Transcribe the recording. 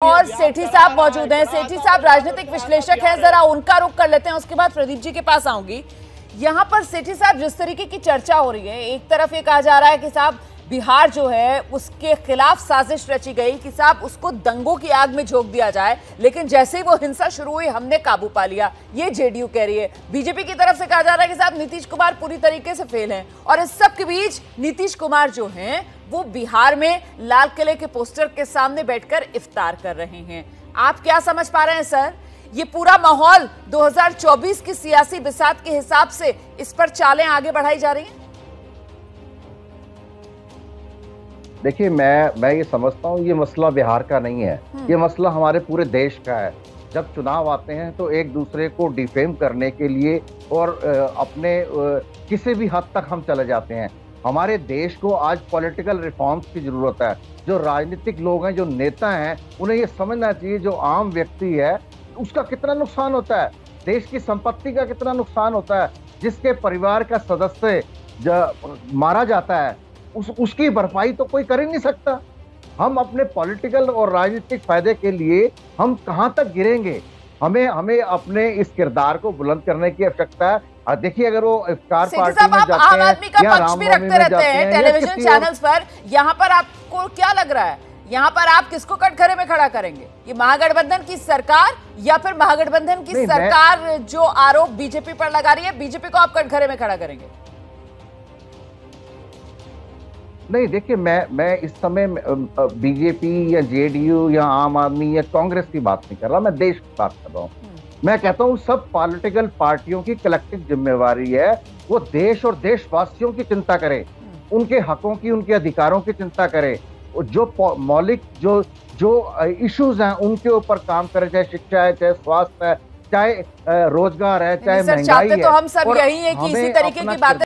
और सेठी साहब मौजूद हैं। सेठी साहब राजनीतिक विश्लेषक हैं, जरा उनका रुख कर लेते हैं, उसके बाद प्रदीप जी के पास आऊंगी। यहाँ पर सेठी साहब, जिस तरीके की चर्चा हो रही है, एक तरफ ये कहा जा रहा है कि साहब बिहार जो है उसके खिलाफ साजिश रची गई कि साहब उसको दंगों की आग में झोंक दिया जाए, लेकिन जैसे ही वो हिंसा शुरू हुई हमने काबू पा लिया, ये जेडीयू कह रही है। बीजेपी की तरफ से कहा जा रहा है कि साहब नीतीश कुमार पूरी तरीके से फेल हैं, और इस सब के बीच नीतीश कुमार जो हैं वो बिहार में लाल किले के पोस्टर के सामने बैठकर इफ्तार कर रहे हैं। आप क्या समझ पा रहे हैं सर, ये पूरा माहौल 2024 की सियासी बिसात के हिसाब से इस पर चालें आगे बढ़ाई जा रही हैं? देखिए, मैं ये समझता हूँ ये मसला बिहार का नहीं है, ये मसला हमारे पूरे देश का है। जब चुनाव आते हैं तो एक दूसरे को डिफेम करने के लिए और अपने किसी भी हद तक हम चले जाते हैं। हमारे देश को आज पॉलिटिकल रिफॉर्म्स की जरूरत है। जो राजनीतिक लोग हैं, जो नेता हैं, उन्हें ये समझना चाहिए जो आम व्यक्ति है उसका कितना नुकसान होता है, देश की संपत्ति का कितना नुकसान होता है। जिसके परिवार का सदस्य मारा जाता है उसकी भरपाई तो कोई कर ही नहीं सकता। हम अपने पॉलिटिकल और राजनीतिक फायदे के लिए हम कहां तक गिरेंगे? हमें अपने इस किरदार को बुलंद करने की आवश्यकता है। देखिए, अगर वो इफ्तार पार्टी में जाते हैं, आम आदमी का पक्ष भी रखते रहते हैं टेलीविजन चैनल्स पर, यहाँ पर आपको क्या लग रहा है, यहाँ पर आप किसको कटघरे में खड़ा करेंगे? ये महागठबंधन की सरकार या फिर महागठबंधन की सरकार जो आरोप बीजेपी पर लगा रही है, बीजेपी को आप कटघरे में खड़ा करेंगे? नहीं, देखिए, मैं इस समय बीजेपी या जेडीयू या आम आदमी या कांग्रेस की बात नहीं कर रहा, मैं देश की बात कर रहा हूँ। मैं कहता हूँ सब पॉलिटिकल पार्टियों की कलेक्टिव जिम्मेवारी है वो देश और देशवासियों की चिंता करे, उनके हकों की, उनके अधिकारों की चिंता करे, जो मौलिक जो इश्यूज हैं उनके ऊपर काम करे, चाहे शिक्षा है, चाहे स्वास्थ्य है, चाहे रोजगार है, चाहे महंगाई है। तो हम सब यही है कि इसी तरीके की बातें